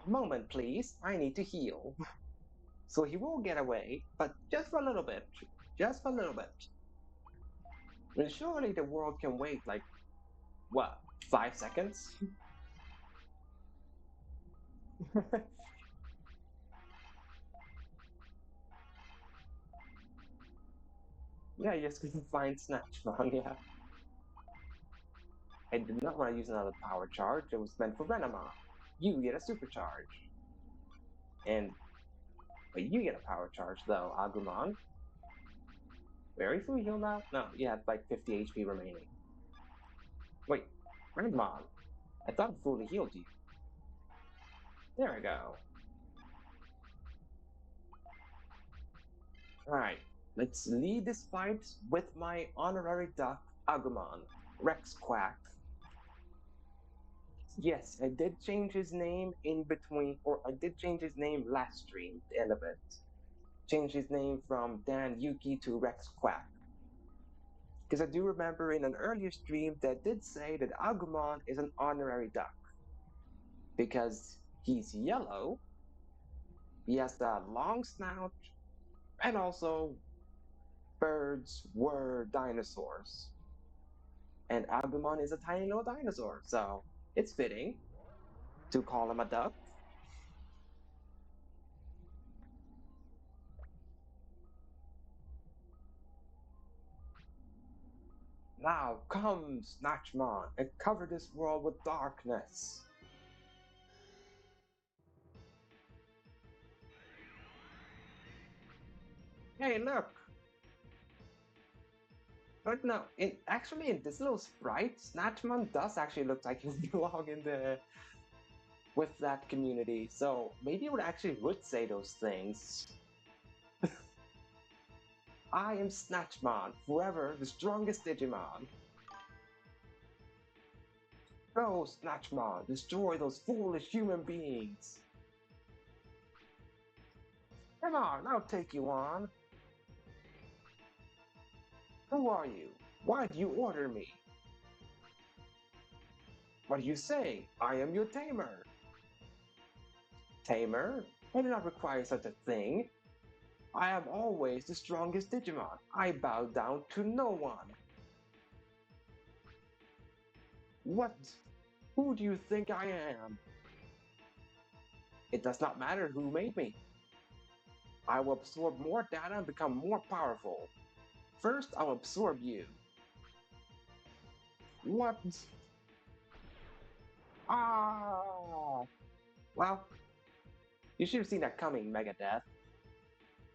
A moment, please. I need to heal. So he will get away, but just for a little bit. Just for a little bit. And surely the world can wait, like, what, 5 seconds? Yeah, you just couldn't find Snatchmon, yeah. I did not want to use another power charge. It was meant for Renamon. You get a supercharge. And but you get a power charge, though, Agumon. Very fully healed now? No, you had like 50 HP remaining. Wait, Renamon. I thought I fully healed you. There we go. Alright, let's lead this fight with my honorary duck, Agumon, Rex Quack. Yes, I did change his name in between, or I did change his name last stream, the end of it. Change his name from Dan Yuki to Rex Quack. Because I do remember in an earlier stream that did say that Agumon is an honorary duck. Because he's yellow, he has that long snout, and also birds were dinosaurs. And Agumon is a tiny little dinosaur, so it's fitting to call him a duck. Now come, Snatchmon, and cover this world with darkness. Hey, look! But no, actually in this little sprite, Snatchmon does actually look like he would belong in the with that community. So maybe it would say those things. I am Snatchmon, forever the strongest Digimon. Go, Snatchmon, destroy those foolish human beings. Come on, I'll take you on. Who are you? Why do you order me? What do you say? I am your tamer. Tamer? I do not require such a thing. I am always the strongest Digimon. I bow down to no one. What? Who do you think I am? It does not matter who made me. I will absorb more data and become more powerful. First, I'll absorb you. What? Ah! Well, you should have seen that coming, Megadeath.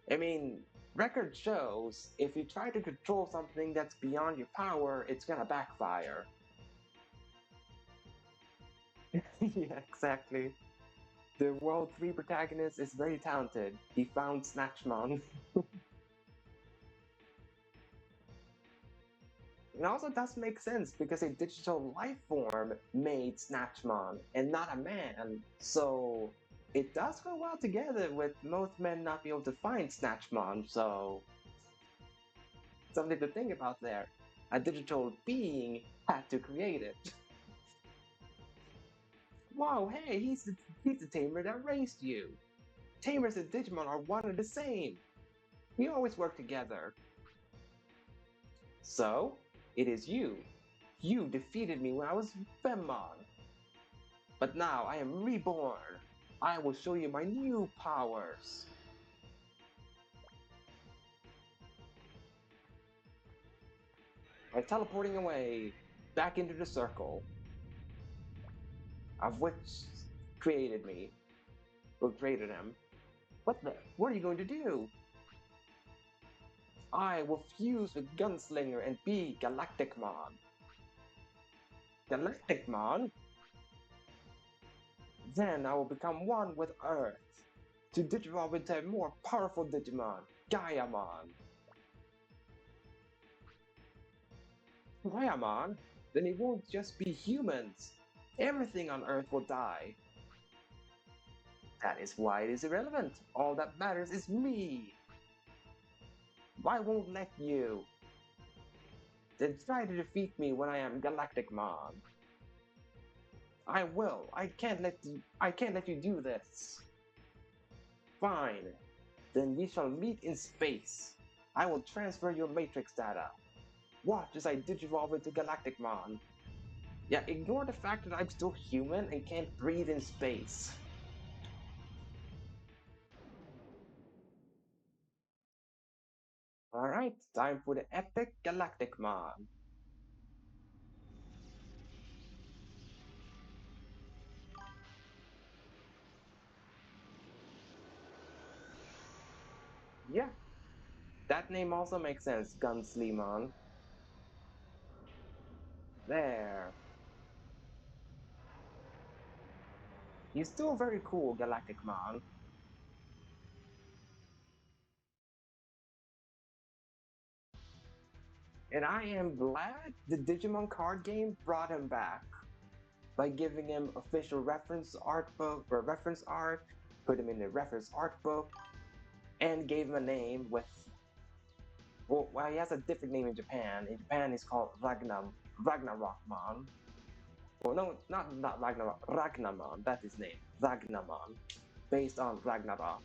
I mean, record shows if you try to control something that's beyond your power, it's gonna backfire. Yeah, exactly. The World 3 protagonist is very talented. He found Snatchmon. It also does make sense because a digital life form made Snatchmon and not a man. So it does go well together with most men not being able to find Snatchmon, so something to think about there. A digital being had to create it. Wow, hey, he's the tamer that raised you. Tamers and Digimon are one and the same. We always work together. So, it is you. You defeated me when I was Femmon. But now I am reborn. I will show you my new powers. By teleporting away, back into the circle, of which created me, or created him. What are you going to do? I will fuse with Gunslinger and be Galacticmon. Galacticmon? Then I will become one with Earth, to digivolve into a more powerful Digimon, Gaiamon. Gaiamon? Then it won't just be humans. Everything on Earth will die. That is why it is irrelevant. All that matters is me. I won't let you. Then try to defeat me when I am Galacticmon. I will. I can't let you do this. Fine. Then we shall meet in space. I will transfer your matrix data. Watch as I digivolve into Galacticmon. Yeah, ignore the fact that I'm still human and can't breathe in space. Alright, time for the epic Galacticmon. Yeah, that name also makes sense, Gunslimon. There. He's still very cool, Galacticmon. And I am glad the Digimon card game brought him back by giving him official reference art book or reference art, put him in the reference art book, and gave him a name with well, he has a different name in Japan. In Japan, he's called Ragnarokmon. Well, no, not Ragnarok. Ragnamon. That's his name. Ragnamon, based on Ragnarok.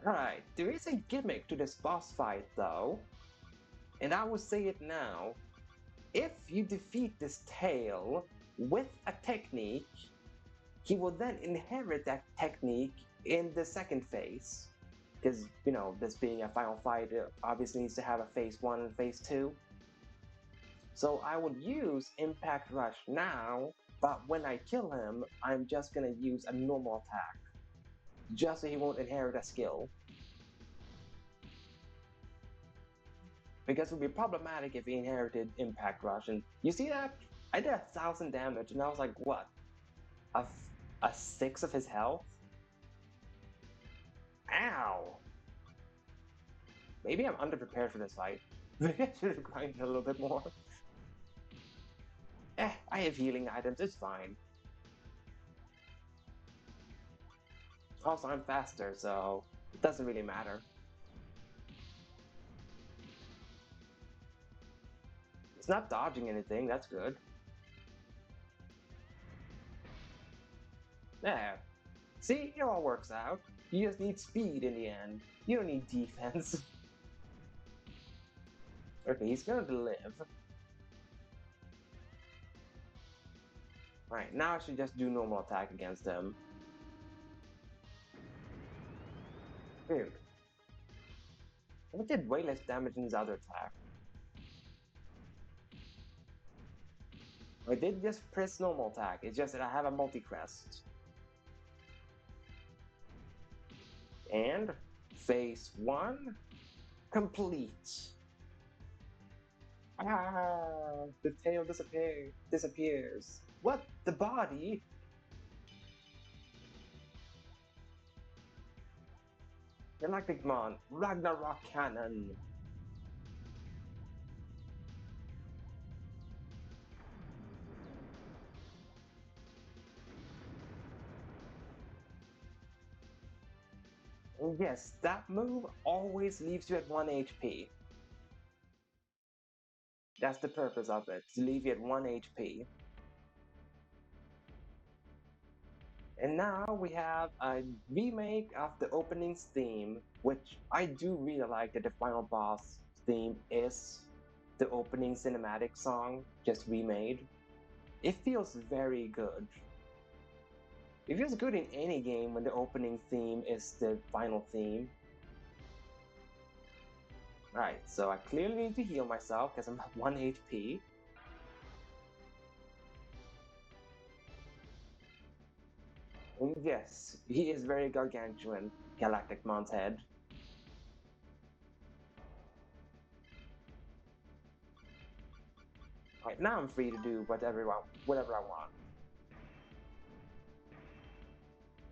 Right. There is a gimmick to this boss fight, though, and I will say it now. If you defeat this tail with a technique, he will then inherit that technique in the second phase. Because, you know, this being a final fight, it obviously needs to have a phase 1 and phase 2. So I would use Impact Rush now, but when I kill him, I'm just gonna use a normal attack. Just so he won't inherit a skill. Because it would be problematic if he inherited Impact Rush. And you see that? I did 1,000 damage, and I was like, what? A 6 of his health? Ow! Maybe I'm underprepared for this fight. Maybe I should have grinded a little bit more. I have healing items, it's fine. Also, I'm faster, so it doesn't really matter. It's not dodging anything, that's good. There. See, it all works out. You just need speed in the end. You don't need defense. Okay, he's gonna live. Alright, now I should just do normal attack against him. Weird. It did way less damage than his other attack. I did just press normal attack, it's just that I have a multi-crest. And phase 1 complete. Ah, the tail disappears. What? The body? Galacticmon, Ragnarok Cannon. Yes, that move always leaves you at 1 HP. That's the purpose of it, to leave you at 1 HP. And now we have a remake of the opening's theme, which I do really like that the final boss theme is the opening cinematic song, just remade. It feels very good. It feels good in any game when the opening theme is the final theme. Alright, so I clearly need to heal myself because I'm at 1 HP. And yes, he is very gargantuan, Galacticmon's head. Alright, now I'm free to do whatever I want.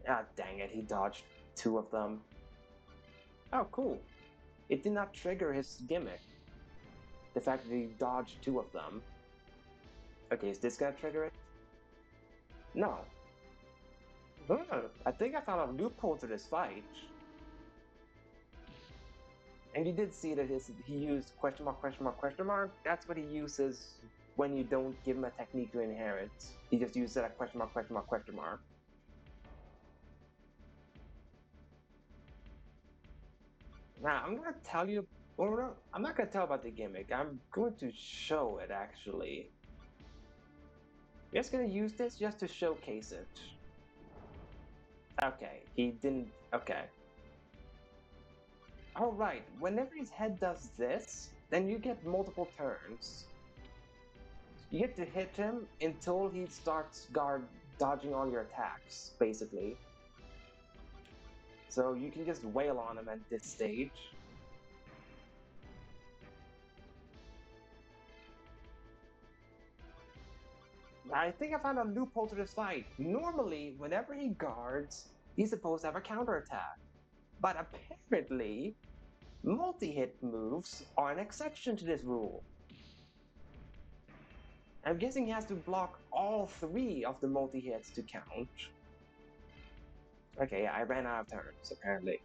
Ah, dang it, he dodged 2 of them. Oh, cool. It did not trigger his gimmick. The fact that he dodged 2 of them. Okay, is this gonna trigger it? No. I think I found a loophole to this fight. And you did see that he used question mark, question mark, question mark. That's what he uses when you don't give him a technique to inherit. He just uses it like question mark, question mark, question mark. Now, I'm gonna tell you, well, no, I'm not gonna tell about the gimmick. I'm going to show it actually. Just gonna use this just to showcase it. Okay, he didn't. Okay. Alright, whenever his head does this, then you get multiple turns. You get to hit him until he starts dodging all your attacks, basically. So you can just wail on him at this stage. I think I found a loophole to this fight. Normally, whenever he guards, he's supposed to have a counterattack. But apparently, multi-hit moves are an exception to this rule. I'm guessing he has to block all 3 of the multi-hits to count. Okay, I ran out of turns, apparently.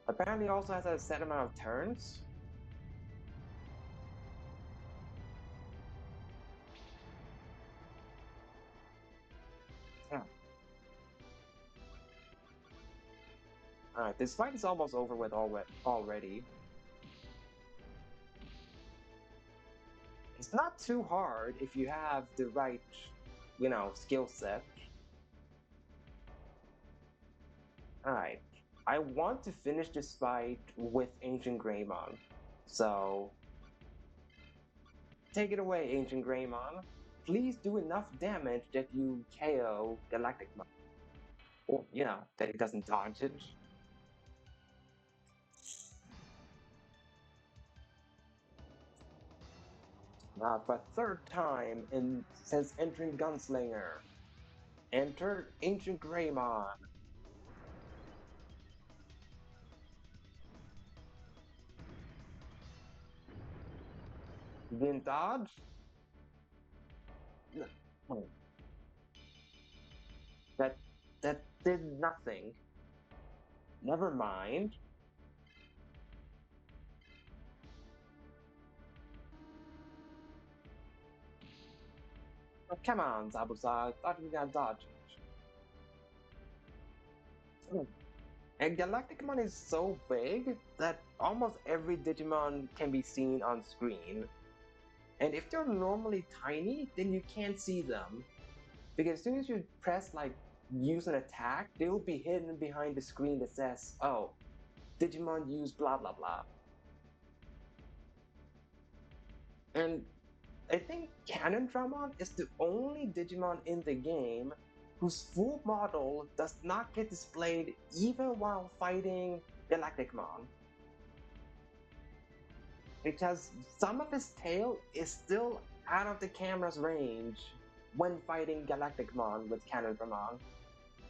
Apparently also has a set amount of turns. Oh. Alright, this fight is almost over with already. It's not too hard if you have the right, skill set. Alright, I want to finish this fight with Ancient Greymon. So, take it away, Ancient Greymon. Please do enough damage that you KO Galacticmon. Or, that he doesn't dodge it. For third time since entering Gunslinger. Enter Ancient Greymon. Didn't dodge? No. That did nothing. Never mind. Oh, come on, Zabuza. I thought you were gonna dodge. And Galacticmon is so big that almost every Digimon can be seen on screen. And if they're normally tiny, then you can't see them. Because as soon as you press, use an attack, they will be hidden behind the screen that says, oh, Digimon use blah blah blah. And I think Cannondramon is the only Digimon in the game whose full model does not get displayed even while fighting Galacticmon. Because some of his tail is still out of the camera's range when fighting Galacticmon with Cannondramon.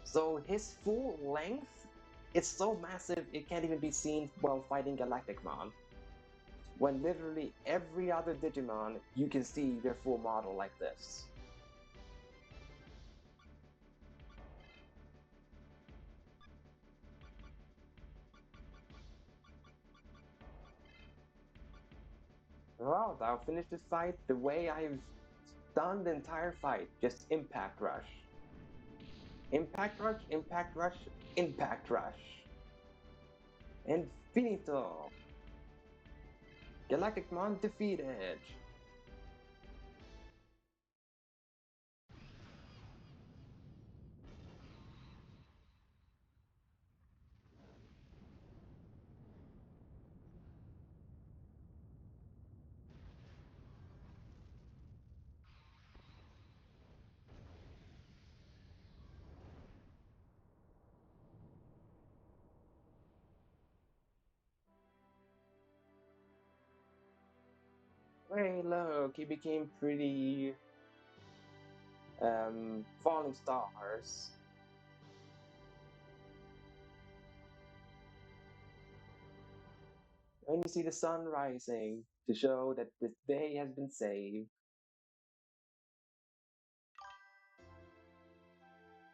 So his full length is so massive it can't even be seen while fighting Galacticmon. When literally every other Digimon, you can see their full model like this. Well, I'll finish this fight the way I've done the entire fight. Just Impact Rush. Impact Rush, Impact Rush, Impact Rush. And finito! Galacticmon defeated! Hey, look, he became pretty falling stars. And you see the sun rising to show that this day has been saved.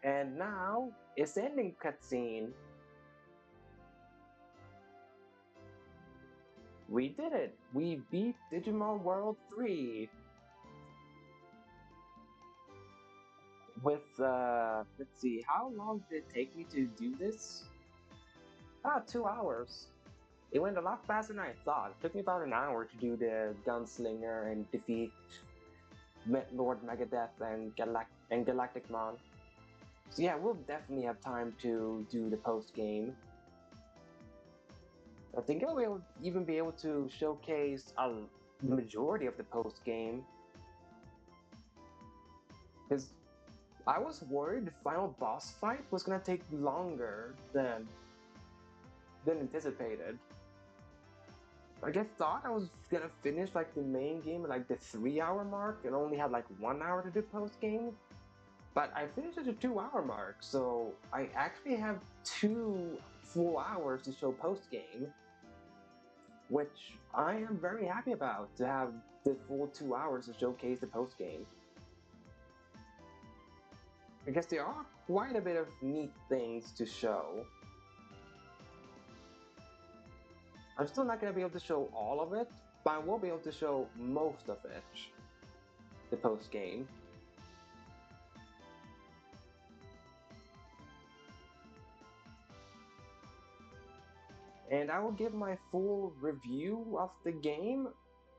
And now it's the ending cutscene. We did it! We beat Digimon World 3! with let's see, how long did it take me to do this? 2 hours. It went a lot faster than I thought. It took me about an hour to do the gunslinger and defeat Lord Megadeath and Galacticmon. So yeah, we'll definitely have time to do the post game. I think I'll even be able to showcase the majority of the post game, because I was worried the final boss fight was gonna take longer than anticipated. Like I thought I was gonna finish like the main game at like the 3 hour mark and only have like 1 hour to do post game. But I finished at the 2 hour mark, so I actually have 2 full hours to show post game, which I am very happy about to have the full 2 hours to showcase the post game. I guess there are quite a bit of neat things to show. I'm still not going to be able to show all of it, but I will be able to show most of it, the post game. And I will give my full review of the game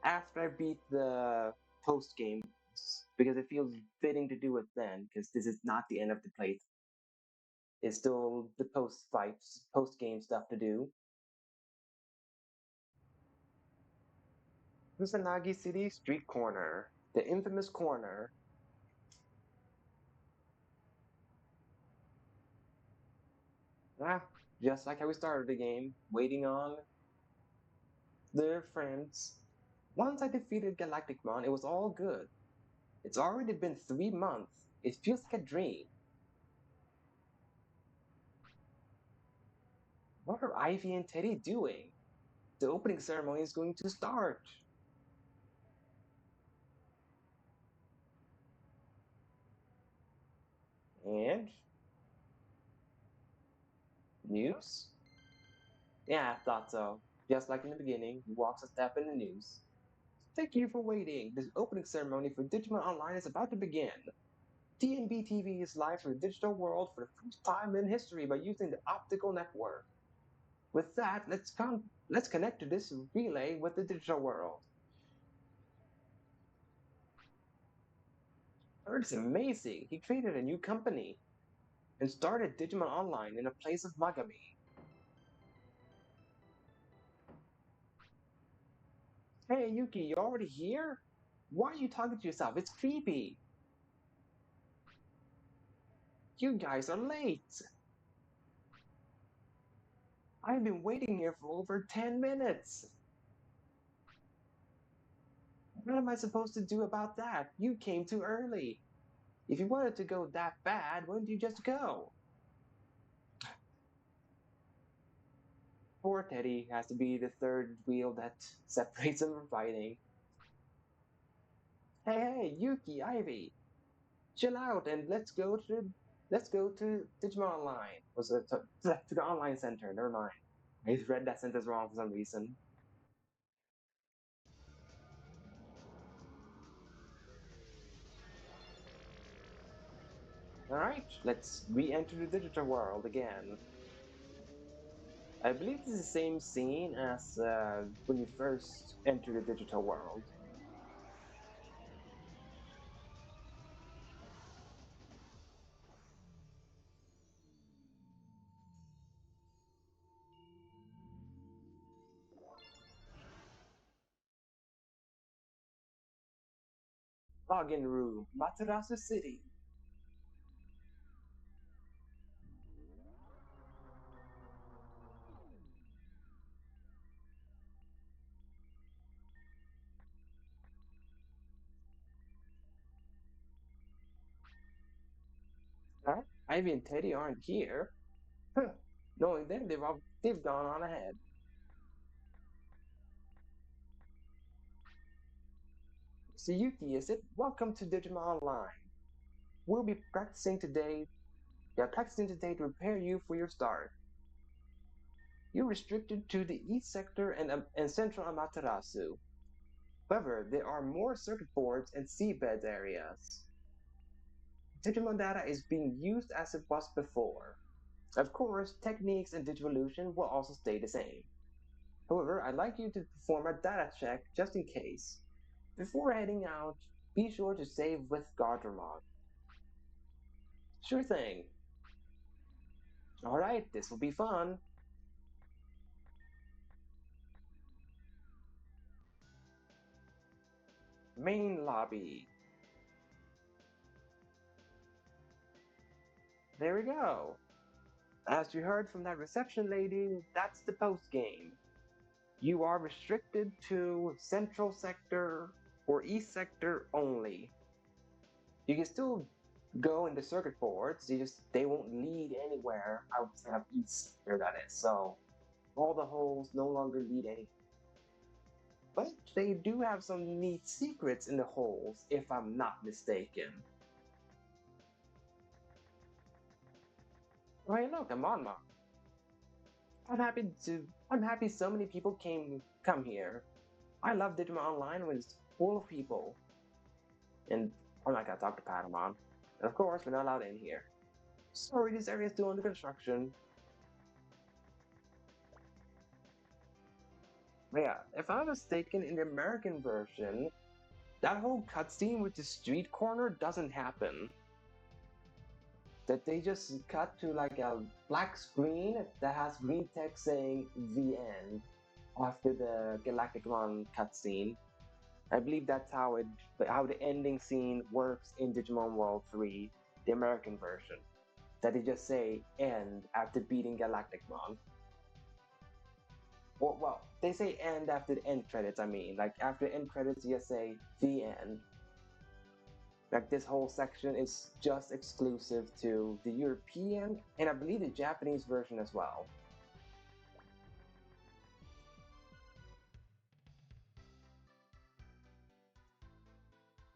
after I beat the post game, because it feels fitting to do it then, because this is not the end of the playthrough. It's still the post fights, post game stuff to do. Kusanagi City Street Corner, the infamous corner. Ah, just like how we started the game, waiting on their friends. Once I defeated Galacticmon, it was all good. It's already been 3 months. It feels like a dream. What are Ivy and Teddy doing? The opening ceremony is going to start. And news? Yeah, I thought so. Just like in the beginning, he walks a step in the news. Thank you for waiting. This opening ceremony for Digimon Online is about to begin. DNB TV is live from the digital world for the first time in history by using the optical network. With that, let's connect to this relay with the digital world. It's amazing. He created a new company and started Digimon Online in a place of Magami. Hey Yuki, you already here? Why are you talking to yourself? It's creepy. You guys are late. I've been waiting here for over 10 minutes. What am I supposed to do about that? You came too early. If you wanted to go that bad, why didn't you just go? Poor Teddy has to be the third wheel that separates them from fighting. Hey, Yuki, Ivy, chill out and let's go to Digimon Online. Was it to the online center? Never mind. I just read that sentence wrong for some reason. All right, let's re-enter the digital world again. I believe this is the same scene as when you first enter the digital world. Login room, Materasu City. Huh? Ivy and Teddy aren't here. Huh. Knowing them, they've gone on ahead. Suyuki, is it? Welcome to Digimon Online. We'll be practicing today. Yeah, practicing today to prepare you for your start. You're restricted to the East Sector and Central Amaterasu. However, there are more circuit boards and seabed areas. Digimon data is being used as it was before. Of course, techniques in Digivolution will also stay the same. However, I'd like you to perform a data check just in case. Before heading out, be sure to save with Gardermon. Sure thing. Alright, this will be fun. Main lobby. There we go. As you heard from that reception lady, that's the post game. You are restricted to Central Sector or East Sector only. You can still go in the circuit boards, they won't lead anywhere outside of East Sector, that is. So all the holes no longer lead anywhere. But they do have some neat secrets in the holes, if I'm not mistaken. Oh, hey, look, I'm on, Mom. I'm happy so many people come here. I love Digimon Online when it's full of people. And I'm not gonna talk to Patamon. And of course, we're not allowed in here. Sorry, this area is still under construction. But yeah, if I'm not mistaken, in the American version, that whole cutscene with the street corner doesn't happen. That they just cut to like a black screen that has green text saying the end after the Galacticmon cutscene. I believe that's how the ending scene works in Digimon World 3, the American version. That they just say end after beating Galacticmon. Or, well, they say end after the end credits, I mean. Like, after the end credits, you just say the end. Like, this whole section is just exclusive to the European and I believe the Japanese version as well.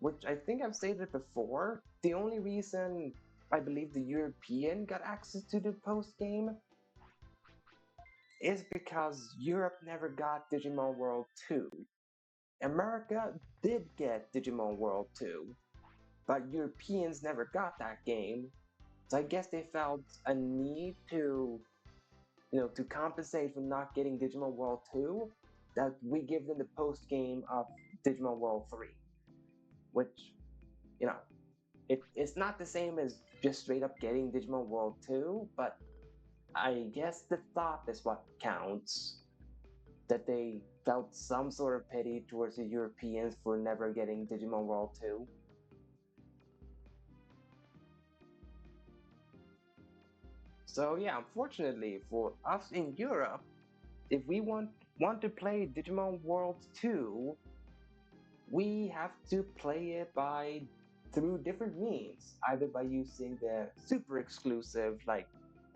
Which I think I've stated before, the only reason I believe the European got access to the post game is because Europe never got Digimon World 2. America did get Digimon World 2, but Europeans never got that game. So I guess they felt a need to, to compensate for not getting Digimon World 2, that we give them the post game of Digimon World 3, which, you know, it's not the same as just straight up getting Digimon World 2, but I guess the thought is what counts. That they felt some sort of pity towards the Europeans for never getting Digimon World 2. So yeah, unfortunately for us in Europe, if we want to play Digimon World 2, we have to play it through different means, either by using the super exclusive like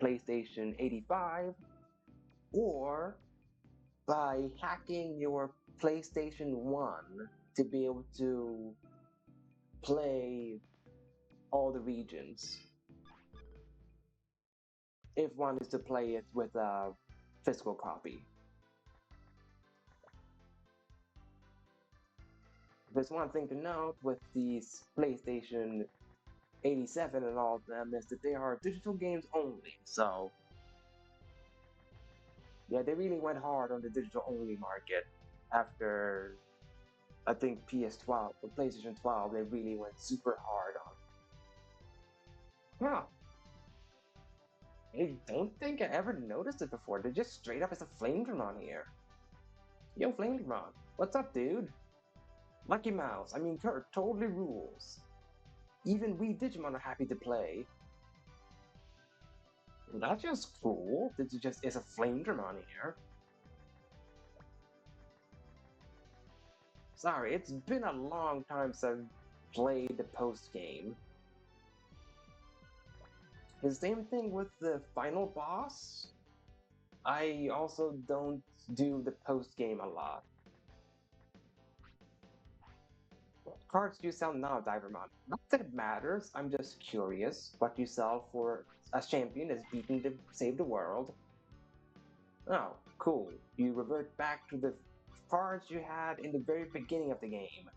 PlayStation 85 or by hacking your PlayStation 1 to be able to play all the regions. If one is to play it with a physical copy. There's one thing to note with these PlayStation 87 and all of them is that they are digital games only. So, yeah, they really went hard on the digital only market after, I think, PS12 or PlayStation 12. They really went super hard on. Huh. I don't think I ever noticed it before. They're just straight up as a Flamedramon here. Yo, Flamedramon, what's up, dude? Lucky Mouse, I mean, Kurt totally rules. Even we Digimon are happy to play. That's just cool. That it just is a Flamedramon here. Sorry, it's been a long time since I've played the post game. The same thing with the final boss. I also don't do the post game a lot. What cards do you sell now, Divermon? Not that it matters, I'm just curious what you sell for a champion that's beaten to save the world. Oh, cool. You revert back to the cards you had in the very beginning of the game,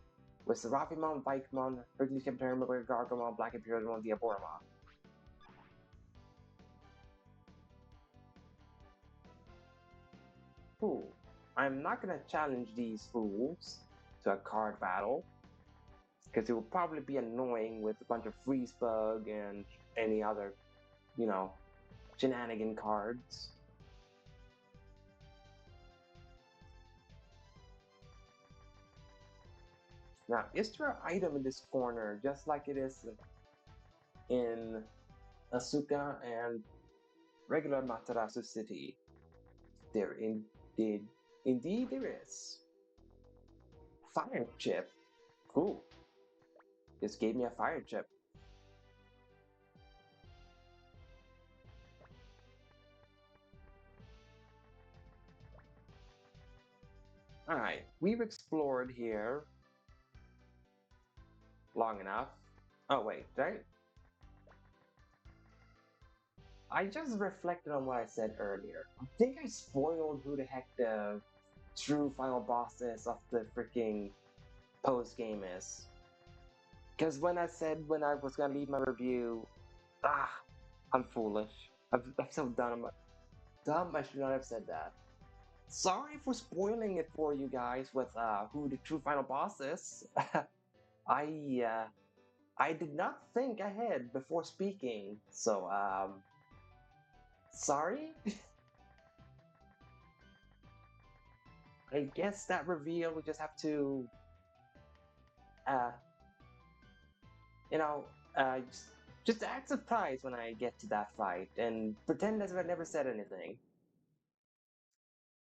with Serafimon, Vikemon, Hercules Captain, Gargamon, Black Imperialmon, Diaboromon. Cool. I'm not gonna challenge these fools to a card battle, because it will probably be annoying with a bunch of freeze bug and any other, you know, shenanigan cards. Now, is there an item in this corner just like it is in Asuka and regular Matarasu City? There indeed there is. Fire chip. Cool. Just gave me a fire chip. Alright, we've explored here long enough. Oh wait, I just reflected on what I said earlier. I think I spoiled who the heck the true final boss is of the freaking post game is. Because when I said when I was gonna leave my review, I'm foolish. I'm so dumb. Dumb, I should not have said that. Sorry for spoiling it for you guys with who the true final boss is. I uh, I did not think ahead before speaking, so sorry. I guess that reveal we just have to uh, you know, just act surprised when I get to that fight and pretend as if I never said anything.